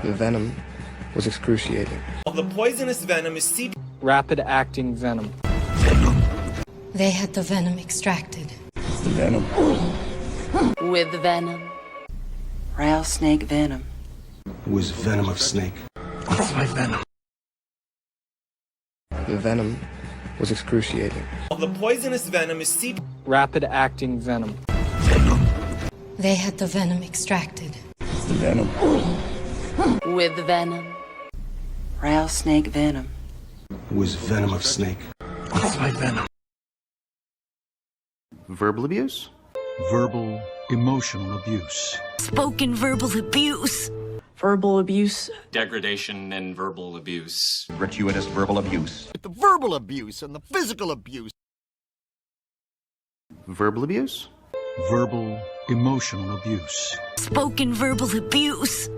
The venom was excruciating. The poisonous venom is seeping. Rapid-acting venom. They had the venom extracted. The venom. With venom. Rattlesnake venom. Was venom of snake. That's my venom. The venom was excruciating. The poisonous venom is seeping. Rapid-acting venom. They had the venom extracted. The venom. With venom. Rattlesnake venom. Was venom of snake. That's my venom. Verbal abuse? Verbal, emotional abuse. Spoken verbal abuse. Verbal abuse. Degradation and verbal abuse. Gratuitous verbal abuse. The verbal abuse and the physical abuse. Verbal abuse? Verbal, emotional abuse. Spoken verbal abuse.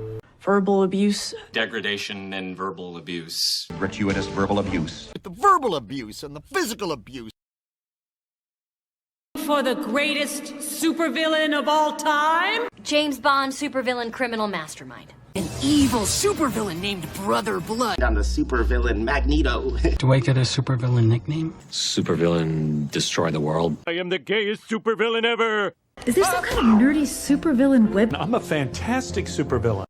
Verbal abuse. Degradation and verbal abuse. Gratuitous verbal abuse. The verbal abuse and the physical abuse. For the greatest supervillain of all time? James Bond, supervillain criminal mastermind. An evil supervillain named Brother Blood. I'm the supervillain Magneto. Do I get a supervillain nickname? Supervillain destroy the world. I am the gayest supervillain ever. Is this some kind of nerdy supervillain web? I'm a fantastic supervillain.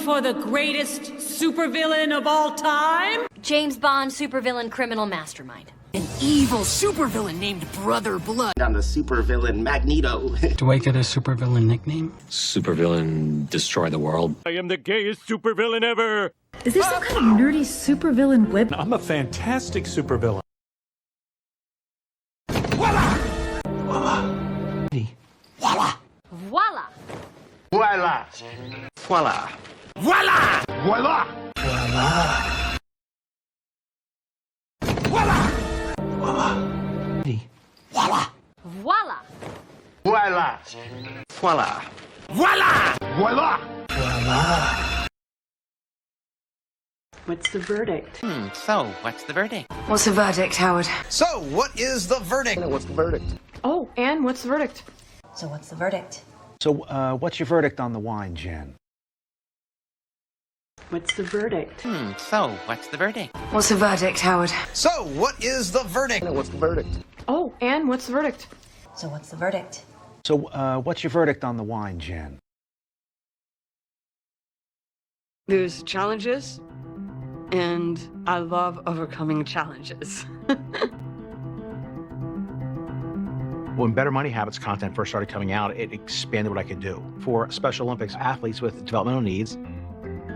For the greatest supervillain of all time? James Bond, supervillain criminal mastermind. An evil supervillain named Brother Blood. I'm the supervillain Magneto. Do I get a supervillain nickname? Supervillain destroy the world. I am the gayest supervillain ever. Is this some kind of nerdy supervillain web? I'm a fantastic supervillain. Voila! Voila! Voila! Voila! Voila! Voila! Voila! Voila! Voila! Voila! Voila! Voila! Voila! Voila! Voila! Voila! Voila! What's the verdict? So, what's the verdict? What's the verdict, Howard? So, what is the verdict? What's the verdict? Oh, Anne, what's the verdict? So what's the verdict? So, what's your verdict on the wine, Jen? What's the verdict? So, what's the verdict? What's the verdict, Howard? So, what is the verdict? What's the verdict? Oh, Anne, what's the verdict? So what's the verdict? So, what's your verdict on the wine, Jen? There's challenges, and I love overcoming challenges. When Better Money Habits content first started coming out, it expanded what I could do. For Special Olympics athletes with developmental needs,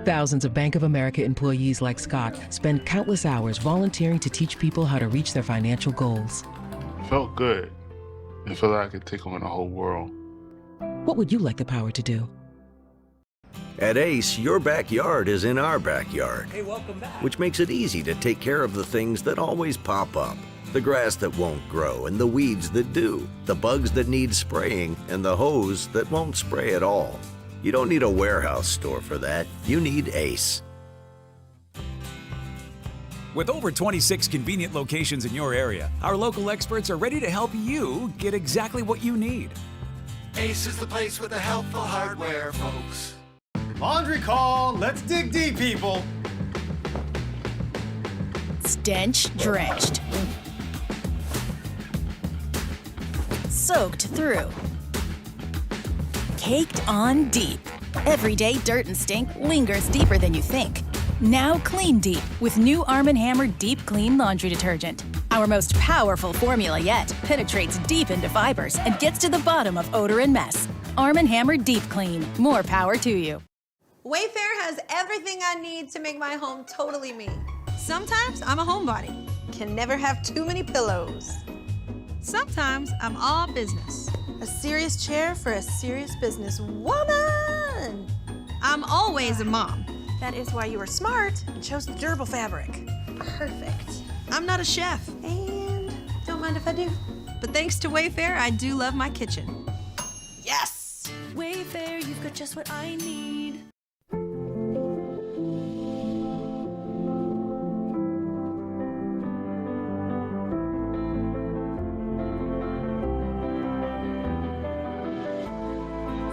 thousands of Bank of America employees like Scott spend countless hours volunteering to teach people how to reach their financial goals. It felt good. It felt like I could take on the whole world. What would you like the power to do? At Ace, your backyard is in our backyard. Hey, welcome back. Which makes it easy to take care of the things that always pop up. The grass that won't grow and the weeds that do. The bugs that need spraying and the hose that won't spray at all. You don't need a warehouse store for that. You need Ace. With over 26 convenient locations in your area, our local experts are ready to help you get exactly what you need. Ace is the place with the helpful hardware, folks. Laundry call! Let's dig deep, people! Stench drenched. Soaked through. Caked on deep. Everyday dirt and stink lingers deeper than you think. Now clean deep with new Arm & Hammer Deep Clean Laundry Detergent. Our most powerful formula yet penetrates deep into fibers and gets to the bottom of odor and mess. Arm & Hammer Deep Clean. More power to you. Wayfair has everything I need to make my home totally me. Sometimes I'm a homebody. Can never have too many pillows. Sometimes I'm all business. A serious chair for a serious business woman. I'm always a mom. That is why you were smart and chose the durable fabric. Perfect. I'm not a chef, and don't mind if I do. But thanks to Wayfair, I do love my kitchen. Yes! Wayfair, you've got just what I need.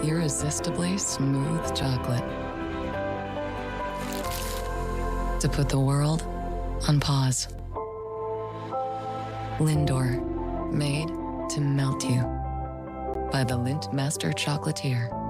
irresistibly smooth chocolate. To put the world on pause. Lindor, made to melt you. By the Lindt Master Chocolatier.